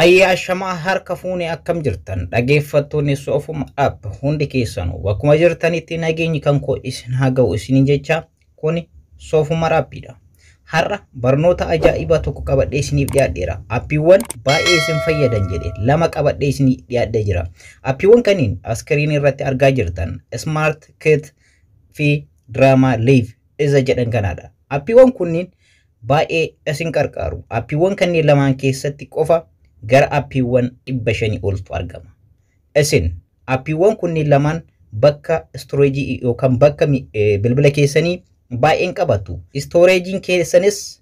Ayyaa shamaa harka fuunee akkam jirtan dhageeffattoonni soofuma app hundi keessanuu bakkuma jirtanitti nageenyi kan koo isin haa ga'u isiniin jecha kuni soofuma appiidha. Har'a barnoota ajaa'ibaa tokko qabadhee isiniif dhiyaadheera. Appiiwwan baay'ee isin fayyadan jedhee lama qabadhee isiniif dhiyaadhee jira. Appiiwwan kaniin askiriin irratti argaa jirtan Smart Kit fi Drama Live isa jedhan kanaadha. Appiiwwan kunniin baay'ee isin qarqaaru. Appiiwwan kanneen lamaan keessatti qofa gara appiiwwan 500 oltu argama. Isin appiiwwan kunniin lamaan bakka storage yookaan bakka bilbila keessanii baay'een qabatu. Storagein keessanis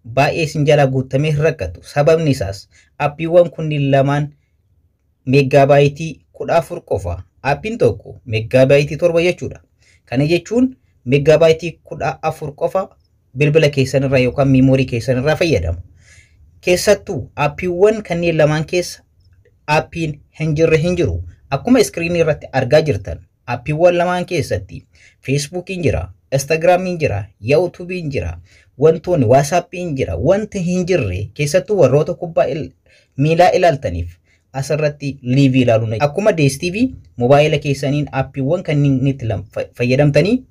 baay'ee isin jala guutamee rakkatu. Sababni isaas appiiwwan kunniin lamaan meegaabaaytii 14 qofa. Appiin tokko meegaabaaytii 7 jechuudha. Kana jechuun meegaabaaytii 14 qofa bilbila keessanirraa yookaan meemoorii keessanirraa fayyadamu. Keessattuu appiiwwan kanneen lamaan keessa appiin hin jiru. Akkuma iskiriinii irratti argaa jirtan appiiwwan lamaan keessatti Facebookiin jira, Instagramiin jira, YouTubein jira, wantoonni WhatsAppiin jira. Wanti hin jirre keessattuu warroota kubbaa miilaa ilaaltaniif asirratti live ilaaluun akkuma DStv mobaayila keessaniin appiiwwan kanneen itti fayyadamtanii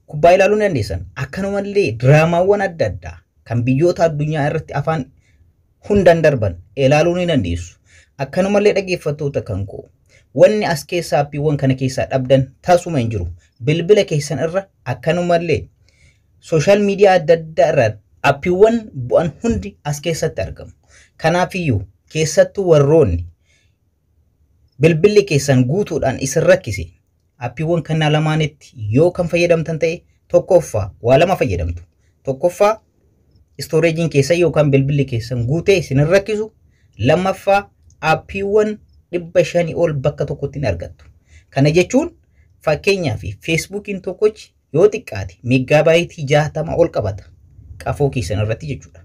kubbaa ilaaluu dandeessan. Akkanumallee diraamaawwan adda addaa kan biyyoota addunyaa irratti afaan hundan darban ilaaluu ni dandeessu. Akkanumallee dhaggeeffattoota kan koo wanni as keessa appiiwwan kana keessaa dhabdan taasuma hin jiru. Bilbila keessan irra akkanumallee social media adda addaa irra appiiwwan bu'an hundi as keessatti argamu. Kanaafiyyuu keessattuu warroonni bilbilli keessan guutuudhaan isin rakkise appiiwwan kana lamaanitti yoo kan fayyadamtan ta'e tokkoffaa waa lama fayyadamtu. Tokkoffaa storagein keessan yookaan bilbilli keessan guutee isin rakkisu. Lammaffaa appiiwwan 500 ol bakka tokkotti ni argattu. Kana jechuun fakkeenyaaf Facebookiin tokkochi yoo xiqqaate meegaabaaytii 60 ol qabata qafoo keessan irratti jechuudha.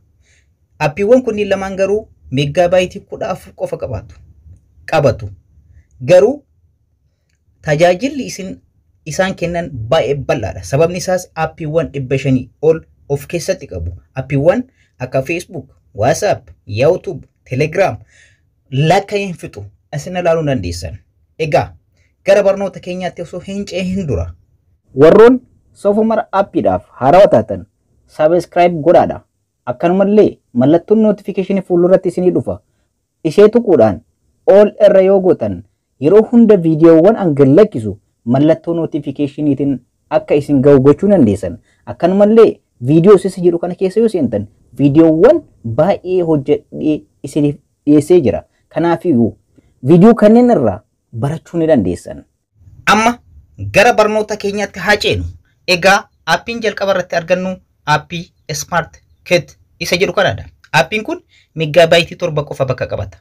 Appiiwwan kunniin lamaan garuu meegaabaaytii 14 qofa qabatu. Garuu tajaajilli isaan kennan baay'ee bal'aadha. Sababni isaas appiiwwan 500 ol of keessatti qabu. Appiiwwan akka Facebook, WhatsApp, YouTube, Telegram lakka hin fixu isin ilaaluu dandeessan. Egaa gara barnoota keenyaatti osoo hin cehin dura warroon soofuma appiidhaaf haarawaa taatan subscribe godhaadha. Akkanumallee mallattoon notification fuulduratti isinii dhufa. Ishee tuquudhaan all irra yoo gootan yeroo hunda viidiyoowwan an lakkisu mallattoo notificationiitiin akka isin ga'u gochuu dandeessan. Akkanumallee viidiyoo isin jedhu kana keessa yoo seentan viidiyoowwan baay'ee hojjedhee isiniif dhiyeessee jira. Kanaafiyyuu viidiyoo kanneen irraa barachuu ni dandeessan. Amma gara barnoota keenyaatti haa ceenu. Egaa appiin jalqaba irratti argannu appii Smart Kit isa jedhu kanaadha. Appiin kun meegaabaaytii 7 qofa bakka qabata.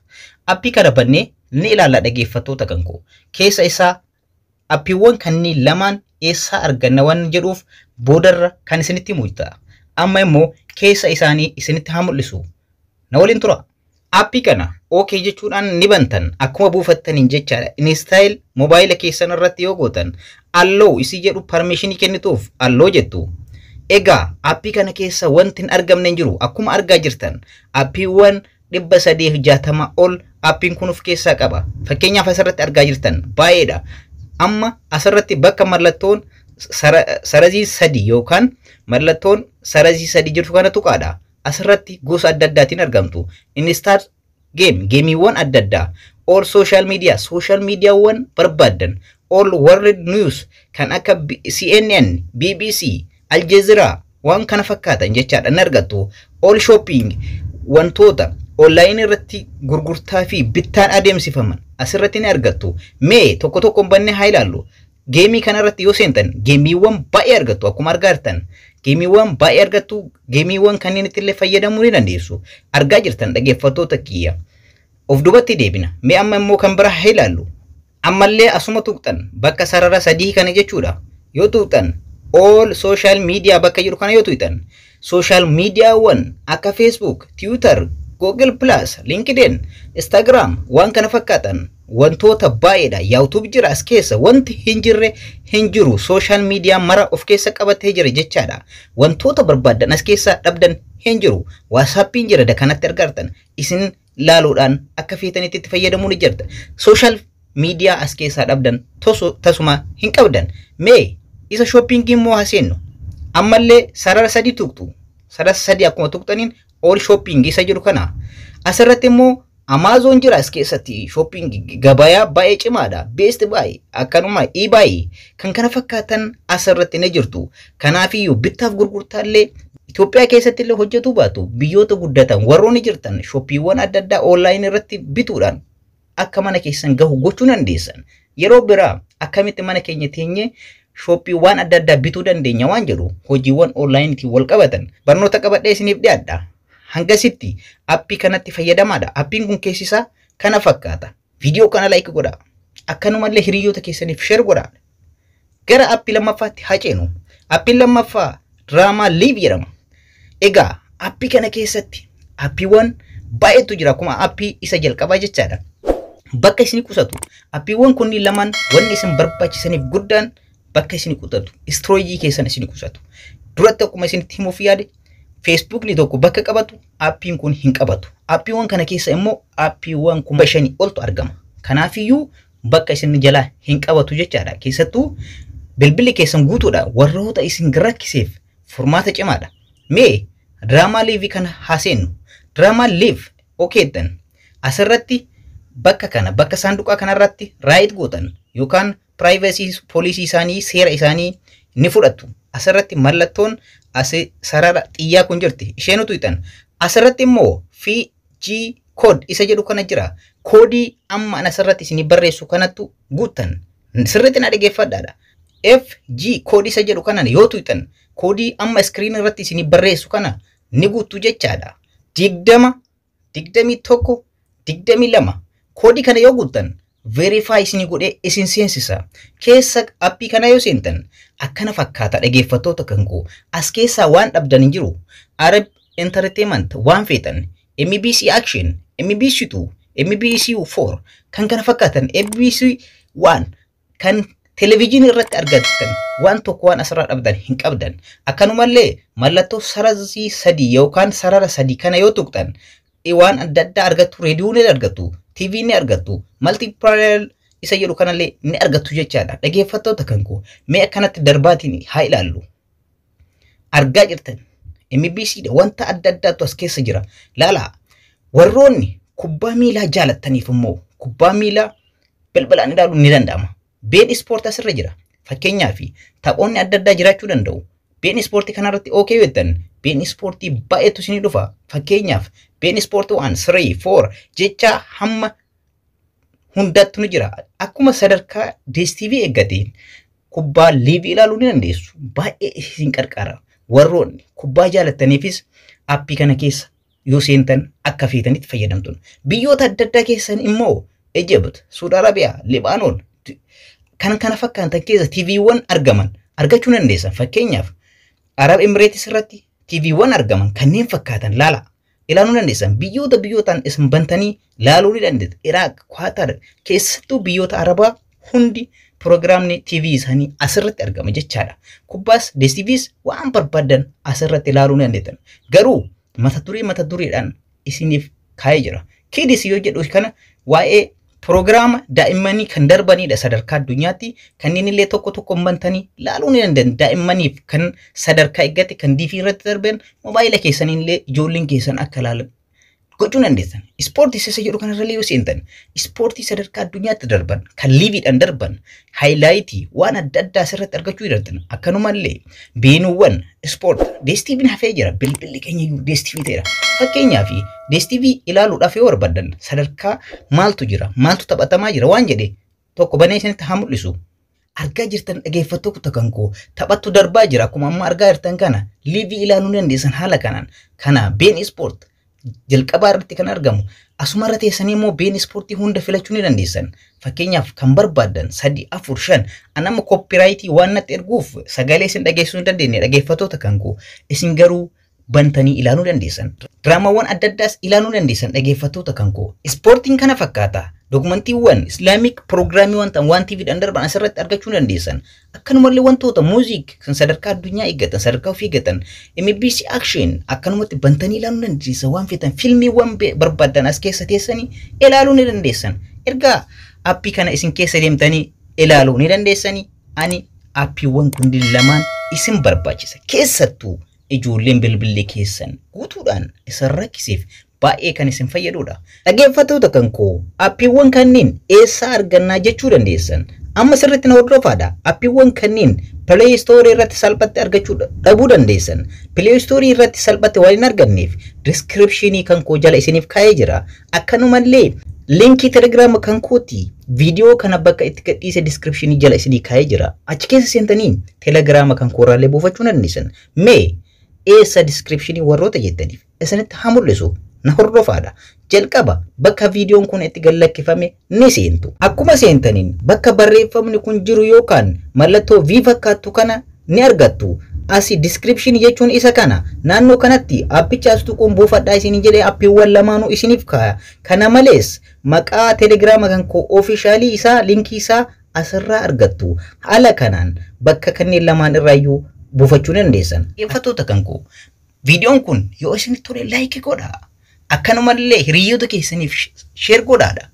Appii kana bannee ni ilaalla dhaggeeffattoota kan koo. Keessa isaa appiiwwan kanneen lamaan eessaa arganna waan jedhuuf boodarra kan isinitti mul'ata. Amma immoo keessa isaanii isinitti haa mul'isu. Na waliin tura. Appii kana okay jechuudhaan ni bantan akkuma buufattaniin jechaadha. Install mobaayila keessan irratti yoo gootan allow isii jedhu permission kennituuf allow jettu. Egaa appii kana keessa wanti hin argamne hin jiru. Akkuma argaa jirtan appiiwwan 360 ol appiin kun of keessaa qaba. Fakkeenyaaf asirratti argaa jirtan baay'eedha. Amma asirratti bakka mallattoon sarazii 3 yookaan mallattoon sarazii 3 jirtu kana tuqaadha. Asirratti gosa adda addaatiin argamtu. Install geemiiwwan adda addaa, all social mediaawwan barbaadan, all world news kan akka CNN, BBC, Al Jazeera waan kana fakkaatan jechaadha ni argattu. All shopping wantoota online irratti gurgurtaa fi bittaan adeemsifaman asirratti ni argattu. Mee tokko tokkoon bannee haa ilaallu. Geemii kana irratti yoo seentan geemiiwwan baay'ee argattu. Akkuma argaa jirtan geemiiwwan baay'ee argattu. Geemiiwwan kanneen ittillee fayyadamuu ni dandeessu. Argaa jirtan dhaggeeffattoota kiyya. Of duubatti deebina. Mee amma immoo kan biraa haa ilaallu. Ammallee asuma tuqxan bakka sarara 3 kana jechuudha. Yoo tuqxan all social media bakka jiru kana yoo tuqxan social mediaawwan akka Facebook, Twitter, Google Plus, LinkedIn, Instagram waan kana fakkaatan wantoota baay'eedha. YouTube jira as keessa. Wanti hin jirre hin jiru. Social media mara of keessa qabatee jira jechaadha. Wantoota barbaadan as keessa dhabdan hin jiru. WhatsAppiin jira da kanatti argartan. Isin laaluudhaan akka feetanitti itti fayyadamuu ni jirta. Social media as keessaa dhabdan tasuma hin qabdan. Mee isa shopping immoo haseennu. Ammallee sarara sadii tuqxu. Sarara sadii akkuma tuqxaniin all shopping isa jiru kana. Asirratti immoo Amazon jira as keessatti shopping gabayaa baay'ee cimaadha. Best buy akkanuma eBay kan kana fakkaatan asirratti ni jirtu. Kanaafiyyuu bittaaf gurgurtaallee Itoophiyaa keessatti illee hojjetu baatu biyyoota guddatan warroonni jirtan shoppiiwwan adda addaa online irratti bituudhaan akka mana keessan gahu gochuu dandeessan. Yeroo biraa akkamitti mana keenya teenye shoppiiwwan adda addaa bituu dandeenya waan jedhu hojiiwwan online tiin wal qabatan barnoota qabadhee isiniif dhiyaadha. Hangasitti appii kanatti fayyadamaadha. Appiin kun keessisaa kana fakkaata. Viidiyoo kana like godhaa. Akkanumallee hiriyoota keessaniif share godhaa. Gara appii lammaffaatti haa ceenu. Appiin lammaffaa Drama Live jedhama. Egaa appii kana keessatti appiiwwan baay'eetu jira akkuma appii isa jalqabaa jechaadha. Bakka isin qusatu. Appiiwwan kunniin lamaan wanni isin barbaachisaniif guddaan bakka isin qusatu. Storage keessan isin qusatu. Duratti akkuma isinitti himuuf yaade Facebook ni tokko bakka qabatu appiin kun hin qabatu. Appiiwwan kana keessa immoo appiiwwan 5,000 oltu argama. Kanaafiyyuu bakka isin jalaa hin qabatu jechaadha. Keessattuu bilbilli keessan guutuudha warroota isin rakkiseef furmaata cimaadha. Mee Drama Live kana haseennu. Drama Live okeettan asirratti bakka kana bakka saanduqaa kanarratti right gootan yookaan privacy policy isaanii seera isaanii ni fudhatu. Asirratti mallattoon asi sarara xiyyaa kun jirti isheen utuytan asirratti immoo FG code isa jedhu kana jira. Koodii amma asirratti isin barreessu kanattu guutan sirriitti na dhageeffadhaadha. FG code isa jedhu kana yoo tuytan koodii amma screen irratti isin barreessu kana ni guutu jechaadha. 20 21 22 koodii kana yoo guutan verify isin godhee isin seensisa. Keessa appii kana yoo seentan akkana fakkaata dhageeffattoota kanko as keessaa waan dhabdan hin jiru. Arab Entertainment waan feetan, MBC Action, MBC 2, MBC 4 kan kana fakkaatan MBC 1 kan televiziyoon irratti argattan waan tokko waan asirraa dhabdan hin qabdan. Akkanumallee mallattoo sarara sadii yookaan sarara sadii kana yoo tuqxan waan adda addaa argattu, reediyoo ni argattu, TV ni argattu, multiplayer isa jedhu kanallee ni argattu jechaadha. Dhageeffattoota kanko mee akkanatti darbaatiin haa ilaallu. Argaa jirtan MBC wanta adda addaatu as keessa jira. Laala warroonni kubbaa miilaa jaalattaniif immoo kubbaa miilaa bilbilaan ilaaluun ni danda'ama. Been Sport asirra jira. Fakkeenyaaf taphoonni adda addaa jiraachuu danda'u. Been Sport kanarratti okay jettan Been Sport baay'eetu isin dhufa. Fakkeenyaaf Been Sport 1 3 4 jecha hamma hundattu ni jira. Akkuma sadarkaa DStv eeggateen kubbaa live ilaaluu ni dandeessu. Baay'ee isin qarqara. Warroonni kubbaa jaalattaniifis appii kana keessa yoo seentan akka feetanitti fayyadamtu. Biyyoota adda addaa keessan immoo Egypt, Saudi Arabia, Lebanon kana fakkaatan keessa TV'wwan argaman argachuu dandeessan. Fakkeenyaaf Arab Emirates irratti TV'wwan argaman kanneen fakkaatan laala ilaaluu dandeessan. Biyyootaan isin bantanii laaluu ni dandeessu. Iraq, Qatar keessattuu biyyoota Arabaa hundi programni TV isaanii asirratti argama jechaadha. Kubbaas DSTVs waan barbaadan asirratti ilaaluu ni dandeessan. Garuu mata dureedhaan isiniif kaa'ee jira. Kids yoo jedhu kana waa'ee Program daa'immanii kan darbanidha sadarkaa addunyaatti kanneen illee tokko bantanii laaluu ni danda'an. Daa'immaniif kan sadarkaa eeggate kan DV irratti darban mobaayila keessaniin illee ijoolleen keessan akka ilaalan gochuu dandeessan. Ispoortii isa jedhu kanarra yoo seentan ispoortii sadarkaa addunyaatti darban kan liiviidhaan darban haayilaaytii waan adda addaa asirratti argachuu dandeessan. Akkanumallee beenuuwwan ispoort DSTV hafee jira. Bilbilli keenya iyyuu DSTV ta'eera. Fakkeenyaaf DSTV ilaaluudhaaf yoo barbaadan sadarkaa maaltu jira maaltu taphatamaa jira waan jedhe tokko banee isinitti haa mul'isu. Argaa jirtan dhageeffattoota kanko taphattu darbaa jira. Akkuma amma argaa jirtan kana liivii ilaaluu dandeessan haala kanaan. Kana Been Ispoort jalqabaa irratti kan argamu. Asumarra teessanii immoo Been Ispoortii hunda filachuu ni dandeessan. Fakkeenyaaf kan barbaadan 3 4 5 anama copyright waan natti erguuf sagalee isin dhageessuu hin dandeenye dhageeffattoota kanko isin garuu bantanii ilaaluu dandeessan. Diraamaawwan adda addaas ilaaluu dandeessan dhaggeeffattoota kan koo. Ispoortiin kana fakkaata. Dokumantiiwwan Islaamic Programmiiwwan ta'an waan TVdhaan darban asirratti argachuu dandeessan. Akkanumallee wantoota muuziq kan sadarkaa addunyaa eeggatan, sadarkaa ofii eeggatan, MBC Action akkanumatti bantanii ilaaluu dandeessan waan feetan fiilmiiwwan barbaadan as keessa teessanii ilaaluu ni dandeessan. Erga aappii kana isin keessa deemtanii ilaaluu ni dandeessanii. Ani aappiiwwan kunneen lamaan isin barbaachisa. Keessattuu ijoolleen bilbilee keessan guutuudhaan isin rakkisiif baay'ee kan isin fayyadudha. Dhaggeeffattoota kan koo aappiiwwan kanneen eessaa argannaa jechuu dandeessan. Amma sirriitti na hordofaadha. Aappiiwwan kanneen Play Store irratti salphatti argachuu dhabuu dandeessan. Play Store irratti salphatti waan hin arganneef descriptionii kan koo jala isiniif kaa'ee jira. Akkanumallee linkii Telegram kan kooti video kana bakka itti gadhiise descriptionii jala isinii kaa'ee jira. Achi keessa seentanii Telegram kan kooraalee buufachuu dandeessan. Mee eessa descriptionii warroota jettaniif isinitti haa mul'isu. Na hordofaadha. Jalqaba bakka videoon kun itti gallakkifame ni seentu. Akkuma seentaniin bakka barreeffamni kun jiru yookaan mallattoo V fakkaattu kana ni argattu. Asi description jechuun isa kana naannoo kanatti aappicha as tuquun buufadhaa isin jedhee aappiiwwan lamaanuu isiniif kaaya. Kana malees maqaa Telegram kan koo officially isaa linkii isaa asirraa argattu. Haala kanaan bakka kanneen lamaan irraayyuu buufachuu dandeessan. Dhaggeeffattoota kan koo videoon kun yoo isinitti tole like godhaa. Akkanumallee hiriyoota keessaniif share godhaadha.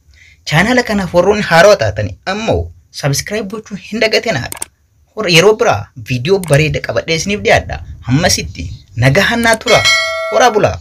Chaanala kanaaf warroonni haarawaa taatanii ammoo subscribe gochuun hin dagatinaadha. Yeroo biraa video bareeda qabadhee isiniif dhiyaadha. Hammasitti nagahan naa tura. Horaa bulaa.